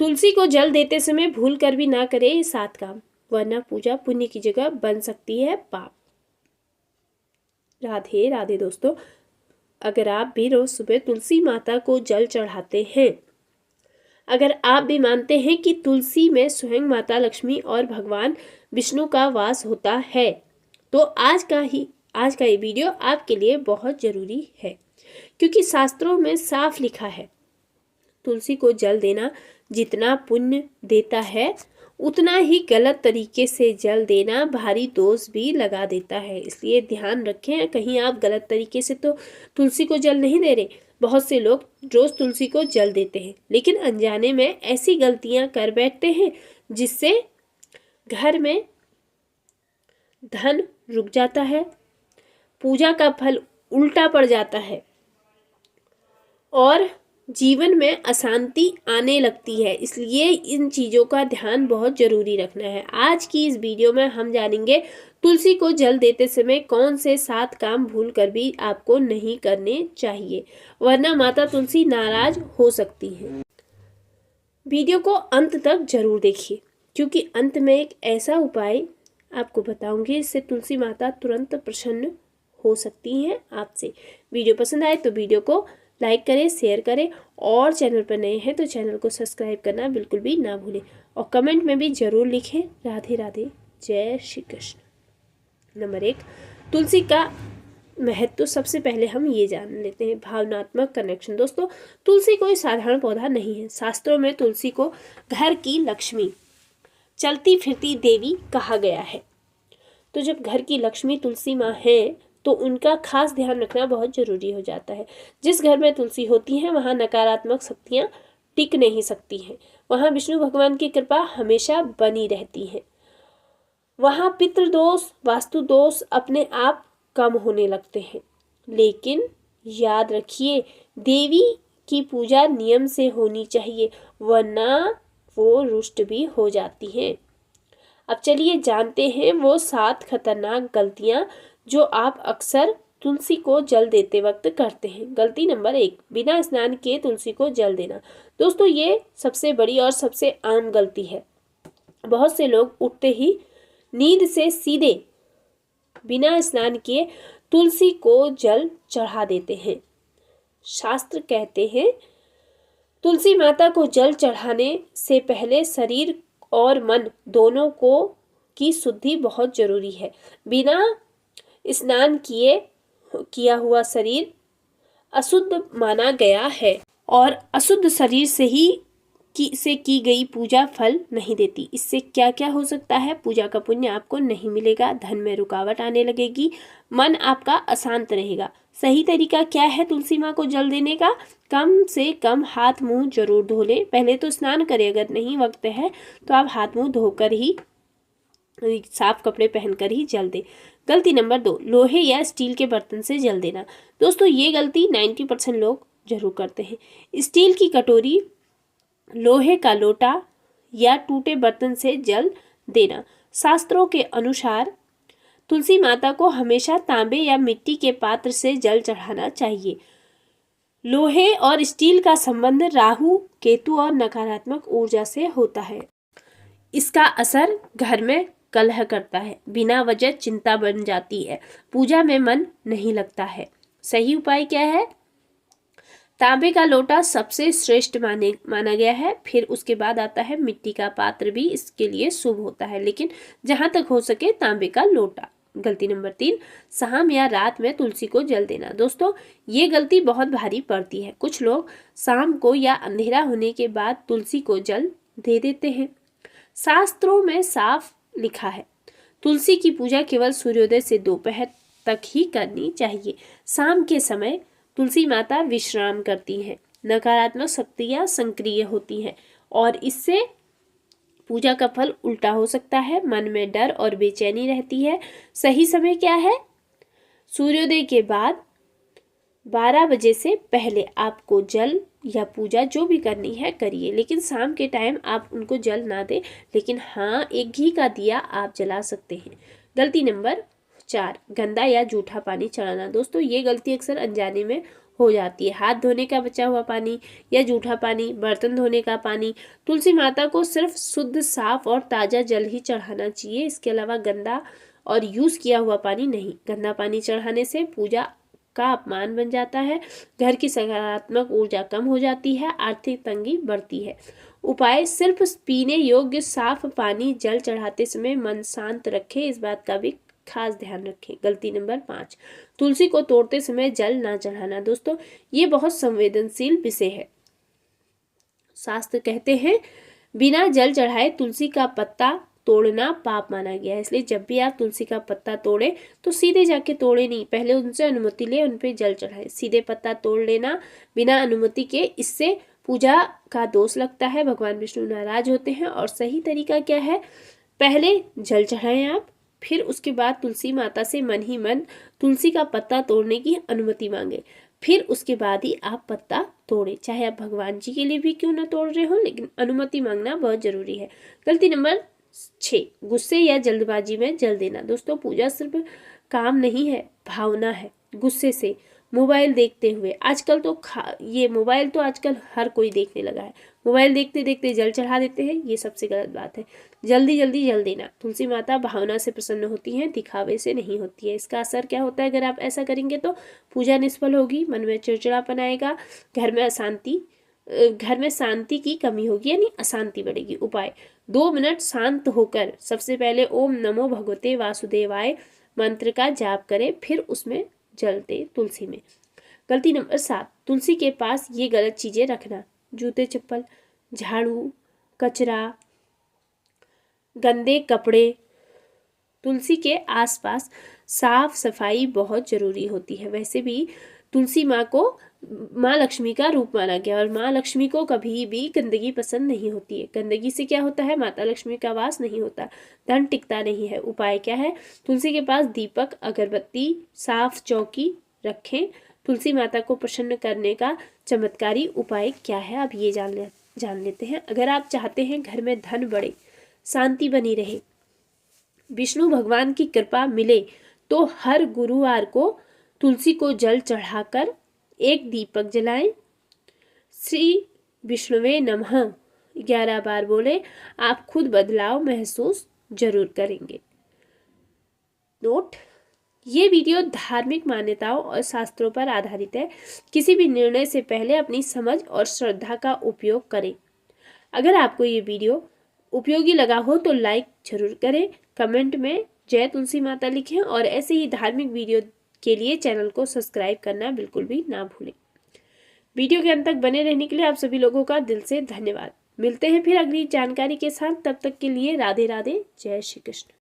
तुलसी को जल देते समय भूल कर भी ना करे ये 7 काम, वरना पूजा पुण्य की जगह बन सकती है पाप। राधे राधे दोस्तों, अगर आप भी रोज सुबह तुलसी माता को जल चढ़ाते हैं, अगर आप भी मानते हैं कि तुलसी में स्वयं माता लक्ष्मी और भगवान विष्णु का वास होता है, तो आज का ये वीडियो आपके लिए बहुत जरूरी है, क्योंकि शास्त्रों में साफ लिखा है तुलसी को जल देना जितना पुण्य देता है, उतना ही गलत तरीके से जल देना भारी दोष भी लगा देता है। इसलिए ध्यान रखें, कहीं आप गलत तरीके से तो तुलसी को जल नहीं दे रहे। बहुत से लोग रोज तुलसी को जल देते हैं, लेकिन अनजाने में ऐसी गलतियां कर बैठते हैं जिससे घर में धन रुक जाता है, पूजा का फल उल्टा पड़ जाता है और जीवन में अशांति आने लगती है। इसलिए इन चीज़ों का ध्यान बहुत जरूरी रखना है। आज की इस वीडियो में हम जानेंगे तुलसी को जल देते समय कौन से 7 काम भूल कर भी आपको नहीं करने चाहिए, वरना माता तुलसी नाराज हो सकती हैं। वीडियो को अंत तक जरूर देखिए, क्योंकि अंत में एक ऐसा उपाय आपको बताऊंगी इससे तुलसी माता तुरंत प्रसन्न हो सकती हैं आपसे। वीडियो पसंद आए तो वीडियो को लाइक करें, शेयर करें, और चैनल पर नए हैं तो चैनल को सब्सक्राइब करना बिल्कुल भी ना भूलें, और कमेंट में भी जरूर लिखें राधे राधे, जय श्री कृष्ण। नंबर 1, तुलसी का महत्व। सबसे पहले हम ये जान लेते हैं भावनात्मक कनेक्शन। दोस्तों, तुलसी कोई साधारण पौधा नहीं है। शास्त्रों में तुलसी को घर की लक्ष्मी, चलती फिरती देवी कहा गया है। तो जब घर की लक्ष्मी तुलसी माँ है तो उनका खास ध्यान रखना बहुत जरूरी हो जाता है। जिस घर में तुलसी होती है वहाँ नकारात्मक शक्तियाँ टिक नहीं सकती हैं, वहाँ विष्णु भगवान की कृपा हमेशा बनी रहती है। वहाँ पितृदोष, वास्तु दोष अपने आप कम होने लगते हैं। लेकिन याद रखिए, देवी की पूजा नियम से होनी चाहिए, वरना वो रुष्ट भी हो जाती हैं। अब चलिए जानते हैं वो 7 खतरनाक गलतियां जो आप अक्सर तुलसी को जल देते वक्त करते हैं। गलती नंबर 1, बिना स्नान किए तुलसी को जल देना। दोस्तों, ये सबसे बड़ी और सबसे आम गलती है। बहुत से लोग उठते ही नींद से सीधे बिना स्नान किए तुलसी को जल चढ़ा देते हैं। शास्त्र कहते हैं तुलसी माता को जल चढ़ाने से पहले शरीर और मन दोनों को की शुद्धि बहुत जरूरी है। बिना स्नान किया हुआ शरीर अशुद्ध माना गया है, और अशुद्ध शरीर से की गई पूजा फल नहीं देती। इससे क्या क्या हो सकता है? पूजा का पुण्य आपको नहीं मिलेगा, धन में रुकावट आने लगेगी, मन आपका अशांत रहेगा। सही तरीका क्या है तुलसी माँ को जल देने का? कम से कम हाथ मुंह जरूर धो लें। पहले तो स्नान करें, अगर नहीं वक्त है तो आप हाथ मुंह धोकर ही, साफ कपड़े पहनकर ही जल दें। गलती नंबर 2, लोहे या स्टील के बर्तन से जल देना। दोस्तों, ये गलती 90% लोग जरूर करते हैं। स्टील की कटोरी, लोहे का लोटा या टूटे बर्तन से जल देना। शास्त्रों के अनुसार तुलसी माता को हमेशा तांबे या मिट्टी के पात्र से जल चढ़ाना चाहिए। लोहे और स्टील का संबंध राहु, केतु और नकारात्मक ऊर्जा से होता है। इसका असर घर में कलह करता है, बिना वजह चिंता बन जाती है, पूजा में मन नहीं लगता है। सही उपाय क्या है? तांबे का लोटा सबसे श्रेष्ठ माना गया है, फिर उसके बाद आता है मिट्टी का पात्र, भी इसके लिए शुभ होता है, लेकिन जहां तक हो सके तांबे का लोटा। गलती नंबर 3, शाम या रात में तुलसी को जल देना। दोस्तों, ये गलती बहुत भारी पड़ती है। कुछ लोग शाम को या अंधेरा होने के बाद तुलसी को जल दे देते हैं। शास्त्रों में साफ लिखा है तुलसी की पूजा केवल सूर्योदय से दोपहर तक ही करनी चाहिए। शाम के समय तुलसी माता विश्राम करती हैं, नकारात्मक शक्तियां सक्रिय होती हैं और इससे पूजा का फल उल्टा हो सकता है। मन में डर और बेचैनी रहती है। सही समय क्या है? सूर्योदय के बाद 12 बजे से पहले आपको जल या पूजा जो भी करनी है करिए, लेकिन शाम के टाइम आप उनको जल ना दें, लेकिन हाँ, एक घी का दिया आप जला सकते हैं। गलती नंबर 4, गंदा या जूठा पानी चढ़ाना। दोस्तों, ये गलती अक्सर अनजाने में हो जाती है। हाथ धोने का बचा हुआ पानी या जूठा पानी, बर्तन धोने का पानी, तुलसी माता को सिर्फ शुद्ध, साफ और ताज़ा जल ही चढ़ाना चाहिए। इसके अलावा गंदा और यूज़ किया हुआ पानी नहीं। गंदा पानी चढ़ाने से पूजा का अपमान बन जाता है, घर की सकारात्मक ऊर्जा कम हो जाती है, आर्थिक तंगी बढ़ती है। उपाय: सिर्फ पीने योग्य साफ पानी जल चढ़ाते समय मन शांत रखें, इस बात का भी खास ध्यान रखें। गलती नंबर 5, तुलसी को तोड़ते समय जल ना चढ़ाना। दोस्तों, ये बहुत संवेदनशील विषय है। शास्त्र कहते हैं बिना जल चढ़ाए तुलसी का पत्ता तोड़ना पाप माना गया है। इसलिए जब भी आप तुलसी का पत्ता तोड़े तो सीधे जाके तोड़े नहीं, पहले उनसे अनुमति ले, उन पे जल चढ़ाए। सीधे पत्ता तोड़ लेना बिना अनुमति के, इससे पूजा का दोष लगता है, भगवान विष्णु नाराज होते हैं। और सही तरीका क्या है? पहले जल चढ़ाएं आप, फिर उसके बाद तुलसी माता से मन ही मन तुलसी का पत्ता तोड़ने की अनुमति मांगे, फिर उसके बाद ही आप पत्ता तोड़े। चाहे आप भगवान जी के लिए भी क्यों ना तोड़ रहे हो, लेकिन अनुमति मांगना बहुत जरूरी है। गलती नंबर 6, गुस्से या जल्दबाजी में जल देना। दोस्तों, पूजा सिर्फ काम नहीं है, भावना है। गुस्से से मोबाइल देखते हुए, आजकल तो ये मोबाइल तो आजकल हर कोई देखने लगा है, मोबाइल देखते देखते जल चढ़ा देते हैं, ये सबसे गलत बात है। जल्दी जल्दी जल देना। तुलसी माता भावना से प्रसन्न होती हैं, दिखावे से नहीं होती है। इसका असर क्या होता है? अगर आप ऐसा करेंगे तो पूजा निष्फल होगी, मन में चिड़चिड़ापन आएगा, घर में शांति की कमी होगी, यानी अशांति बढ़ेगी। उपाय: 2 मिनट शांत होकर सबसे पहले ओम नमो भगवते वासुदेवाय मंत्र का जाप करें, फिर उसमें जल दे तुलसी में। गलती नंबर 7, तुलसी के पास ये गलत चीजें रखना: जूते चप्पल, झाड़ू, कचरा, गंदे कपड़े। तुलसी के आसपास साफ सफाई बहुत जरूरी होती है। वैसे भी तुलसी माँ को माँ लक्ष्मी का रूप माना गया, और माँ लक्ष्मी को कभी भी गंदगी पसंद नहीं होती है। गंदगी से क्या होता है? माता लक्ष्मी का वास नहीं होता, धन टिकता नहीं है। उपाय क्या है? तुलसी के पास दीपक, अगरबत्ती, साफ चौकी रखें। तुलसी माता को प्रसन्न करने का चमत्कारी उपाय क्या है, आप ये जान लेते हैं। अगर आप चाहते हैं घर में धन बढ़े, शांति बनी रहे, विष्णु भगवान की कृपा मिले, तो हर गुरुवार को तुलसी को जल चढ़ाकर एक दीपक जलाएं, श्री विष्णुवे नमः 11 बार बोले, आप खुद बदलाव महसूस जरूर करेंगे। नोट: ये वीडियो धार्मिक मान्यताओं और शास्त्रों पर आधारित है। किसी भी निर्णय से पहले अपनी समझ और श्रद्धा का उपयोग करें। अगर आपको ये वीडियो उपयोगी लगा हो तो लाइक जरूर करें, कमेंट में जय तुलसी माता लिखें, और ऐसे ही धार्मिक वीडियो के लिए चैनल को सब्सक्राइब करना बिल्कुल भी ना भूलें। वीडियो के अंत तक बने रहने के लिए आप सभी लोगों का दिल से धन्यवाद। मिलते हैं फिर अगली जानकारी के साथ, तब तक के लिए राधे राधे, जय श्री कृष्ण।